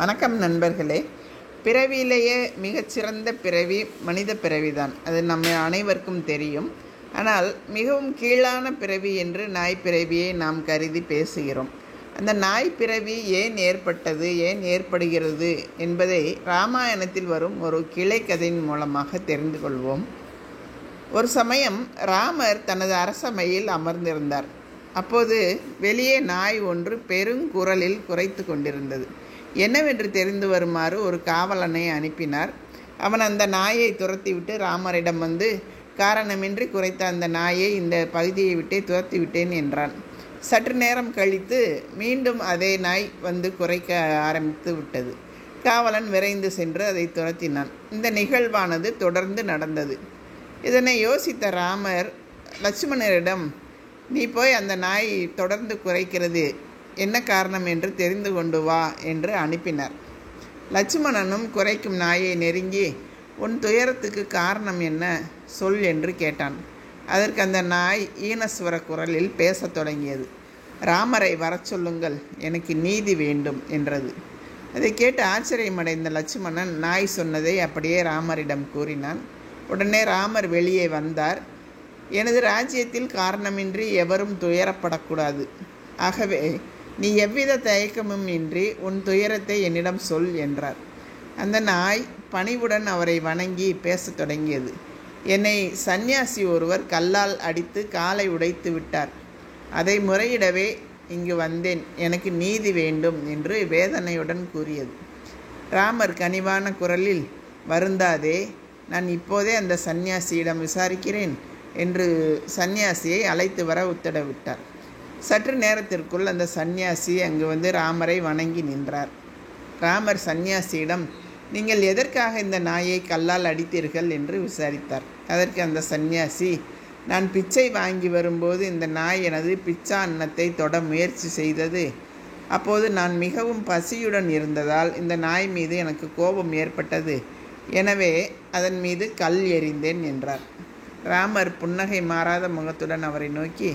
வணக்கம் நண்பர்களே. பிறவியிலேயே மிகச்சிறந்த பிறவி மனித பிறவிதான். அது நம்ம அனைவருக்கும் தெரியும். ஆனால் மிகவும் கீழான பிறவி என்று நாய் பிறவியை நாம் கருதி பேசுகிறோம். அந்த நாய் பிறவி ஏன் ஏற்பட்டது, ஏன் ஏற்படுகிறது என்பதை இராமாயணத்தில் வரும் ஒரு கிளைக்கதையின் மூலமாக தெரிந்து கொள்வோம். ஒரு சமயம் ராமர் தனது அரசவையில் அமர்ந்திருந்தார். அப்போது வெளியே நாய் ஒன்று பெருங்குரலில் குரைத்து கொண்டிருந்தது. என்னவென்று தெரிந்து வருமாறு ஒரு காவலனை அனுப்பினார். அவன் அந்த நாயை துரத்திவிட்டு ராமரிடம் வந்து, காரணமின்றி குரைத்த அந்த நாயை இந்த பகுதியை விட்டே துரத்தி விட்டேன் என்றான். சற்று நேரம் கழித்து மீண்டும் அதே நாய் வந்து குரைக்க ஆரம்பித்து விட்டது. காவலன் விரைந்து சென்று அதை துரத்தினான். இந்த நிகழ்வானது தொடர்ந்து நடந்தது. இதனை யோசித்த ராமர் லட்சுமணரிடம், நீ போய் அந்த நாய் தொடர்ந்து குரைக்கிறது என்ன காரணம் என்று தெரிந்து கொண்டு வா என்று அனுப்பினார். லட்சுமணனும் குரைக்கும் நாயை நெருங்கி, உன் துயரத்துக்கு காரணம் என்ன சொல் என்று கேட்டான். அதற்கு அந்த நாய் ஈனஸ்வர குரலில் பேசத் தொடங்கியது. ராமரை வரச் சொல்லுங்கள், எனக்கு நீதி வேண்டும் என்றது. அதை கேட்டு ஆச்சரியமடைந்த லட்சுமணன் நாய் சொன்னதை அப்படியே ராமரிடம் கூறினான். உடனே ராமர் வெளியே வந்தார். எனது ராஜ்யத்தில் காரணமின்றி எவரும் துயரப்படக்கூடாது. ஆகவே நீ எவ்வித தயக்கமும் இன்றி உன் துயரத்தை என்னிடம் சொல் என்றார். அந்த நாய் பணிவுடன் அவரை வணங்கி பேசத் தொடங்கியது. என்னை சந்நியாசி ஒருவர் கல்லால் அடித்து காலை உடைத்து விட்டார். அதை முறையிடவே இங்கு வந்தேன். எனக்கு நீதி வேண்டும் என்று வேதனையுடன் கூறியது. ராமர் கனிவான குரலில், வருந்தாதே, நான் இப்போதே அந்த சந்நியாசியிடம் விசாரிக்கிறேன் என்று சந்நியாசியை அழைத்து வர உத்தரவிட்டார். சற்று நேரத்திற்குள் அந்த சந்நியாசி அங்கு வந்து ராமரை வணங்கி நின்றார். ராமர் சந்நியாசியிடம், நீங்கள் எதற்காக இந்த நாயை கல்லால் அடித்தீர்கள் என்று விசாரித்தார். அதற்கு அந்த சந்நியாசி, நான் பிச்சை வாங்கி வரும்போது இந்த நாய் எனது பிச்சா அன்னத்தை தொட முயற்சி செய்தது. அப்போது நான் மிகவும் பசியுடன் இருந்ததால் இந்த நாய் மீது எனக்கு கோபம் ஏற்பட்டது. எனவே அதன் மீது கல் எறிந்தேன் என்றார். ராமர் புன்னகை மாறாத முகத்துடன் அவரை நோக்கி,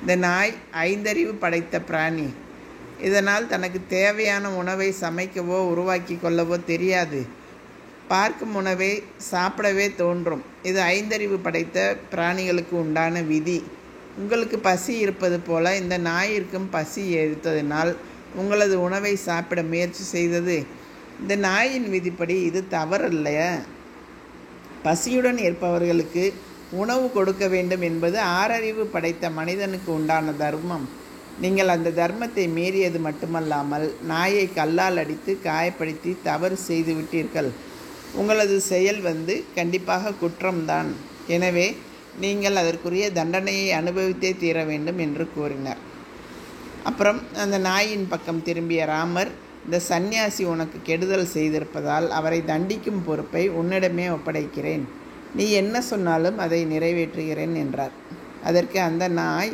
இந்த நாய் 5 அறிவு படைத்த பிராணி. இதனால் தனக்கு தேவையான உணவை சமைக்கவோ உருவாக்கி கொள்ளவோ தெரியாது. பார்க்கும் உணவை சாப்பிடவே தோன்றும். இது 5 அறிவு படைத்த பிராணிகளுக்கு உண்டான விதி. உங்களுக்கு பசி இருப்பது போல இந்த நாயிற்கும் பசி எடுத்ததினால் உங்களது உணவை சாப்பிட முயற்சி செய்தது. இந்த நாயின் விதிப்படி இது தவறல்லையா? பசியுடன் இருப்பவர்களுக்கு உணவு கொடுக்க வேண்டும் என்பது 6 அறிவு படைத்த மனிதனுக்கு உண்டான தர்மம். நீங்கள் அந்த தர்மத்தை மீறியது மட்டுமல்லாமல் நாயை கல்லால் அடித்து காயப்படுத்தி தவறு செய்து விட்டீர்கள். உங்களது செயல் கண்டிப்பாக குற்றம்தான். எனவே நீங்கள் அதற்குரிய தண்டனையை அனுபவித்தே தீர வேண்டும் என்று கூறினார். அப்புறம் அந்த நாயின் பக்கம் திரும்பிய ராமர், இந்த சந்நியாசி உனக்கு கெடுதல் செய்திருப்பதால் அவரை தண்டிக்கும் பொறுப்பை உன்னிடமே ஒப்படைக்கிறேன். நீ என்ன சொன்னாலும் அதை நிறைவேற்றுகிறேன் என்றார். அதற்கு அந்த நாய்,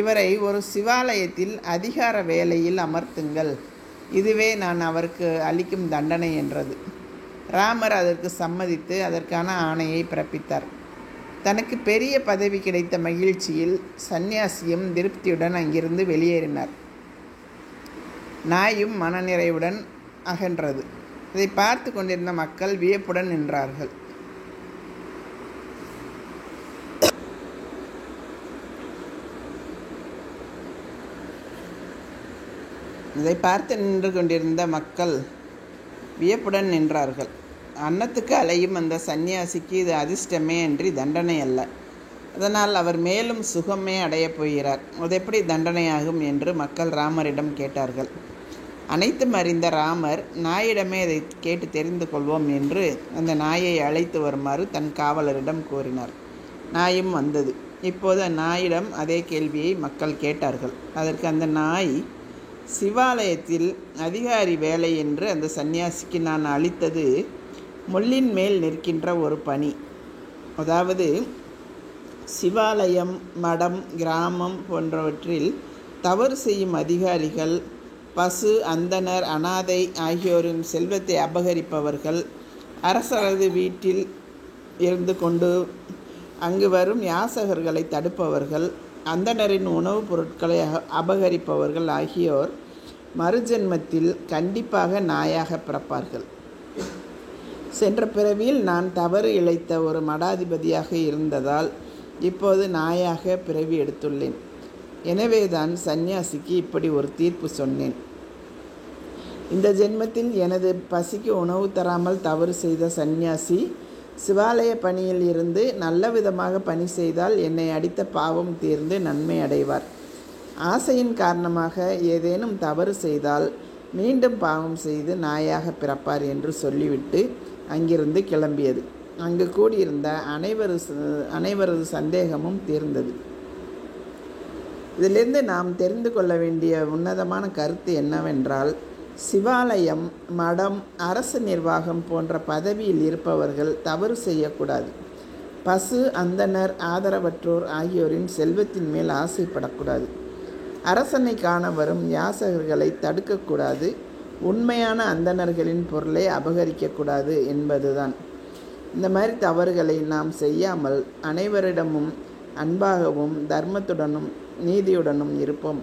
இவரை ஒரு சிவாலயத்தில் அதிகார வேலையில் அமர்த்துங்கள். இதுவே நான் அவருக்கு அளிக்கும் தண்டனை என்றது. ராமர் அதற்கு சம்மதித்து அதற்கான ஆணையை பிறப்பித்தார். தனக்கு பெரிய பதவி கிடைத்த மகிழ்ச்சியில் சந்நியாசியும் திருப்தியுடன் அங்கிருந்து வெளியேறினார். நாயும் மனநிறைவுடன் அகன்றது. இதை பார்த்து கொண்டிருந்த மக்கள் வியப்புடன் நின்றார்கள். இதை பார்த்து நின்று கொண்டிருந்த மக்கள் வியப்புடன் நின்றார்கள். அன்னத்துக்கு அலையும் அந்த சந்நியாசிக்கு இது அதிர்ஷ்டமே அன்றி தண்டனை அல்ல. அதனால் அவர் மேலும் சுகமே அடையப் போகிறார். அது எப்படி தண்டனையாகும் என்று மக்கள் ராமரிடம் கேட்டார்கள். அனைத்தும் அறிந்த ராமர், நாயிடமே அதை கேட்டு தெரிந்து கொள்வோம் என்று அந்த நாயை அழைத்து வருமாறு தன் காவலரிடம் கூறினார். நாயும் வந்தது. இப்போது நாயிடம் அதே கேள்வியை மக்கள் கேட்டார்கள். அதற்கு அந்த நாய், சிவாலயத்தில் அதிகாரி வேலை என்று அந்த சந்நியாசிக்கு நான் அளித்தது முள்ளின் மேல் நிற்கின்ற ஒரு பணி. அதாவது சிவாலயம், மடம், கிராமம் போன்றவற்றில் தவறு செய்யும் அதிகாரிகள், பசு, அந்தனர், அனாதை ஆகியோரின் செல்வத்தை அபகரிப்பவர்கள், அரசரது வீட்டில் இருந்து கொண்டு அங்கு வரும் யாசகர்களை தடுப்பவர்கள், அந்தணரின் உணவுப் பொருட்களை அபகரிப்பவர்கள் ஆகியோர் மறுஜென்மத்தில் கண்டிப்பாக நாயாக பிறப்பார்கள். சென்ற பிறவியில் நான் தவறு இழைத்த ஒரு மடாதிபதியாக இருந்ததால் இப்போது நாயாக பிறவி எடுத்துள்ளேன். எனவேதான் சந்நியாசிக்கு இப்படி ஒரு தீர்ப்பு சொன்னேன். இந்த ஜென்மத்தில் எனது பசிக்கு உணவு தராமல் தவறு செய்த சந்நியாசி சிவாலய பணியில் இருந்து நல்ல விதமாக பணி செய்தால் என்னை அடித்த பாவம் தீர்ந்து நன்மை அடைவார். ஆசையின் காரணமாக ஏதேனும் தவறு செய்தால் மீண்டும் பாவம் செய்து நாயாக பிறப்பார் என்று சொல்லிவிட்டு அங்கிருந்து கிளம்பியது. அங்கு கூடியிருந்த அனைவரது சந்தேகமும் தீர்ந்தது. இதிலிருந்து நாம் தெரிந்து கொள்ள வேண்டிய உன்னதமான கருத்து என்னவென்றால், சிவாலயம், மடம், அரசு நிர்வாகம் போன்ற பதவியில் இருப்பவர்கள் தவறு செய்யக்கூடாது. பசு, அந்தணர், ஆதரவற்றோர் ஆகியோரின் செல்வத்தின் மேல் ஆசைப்படக்கூடாது. அரசனை காண வரும் யாசகர்களை தடுக்கக்கூடாது. உண்மையான அந்தணர்களின் பொருளை அபகரிக்கக்கூடாது என்பதுதான். இந்த மாதிரி தவறுகளை நாம் செய்யாமல் அனைவரிடமும் அன்பாகவும் தர்மத்துடனும் நீதியுடனும் இருப்போம்.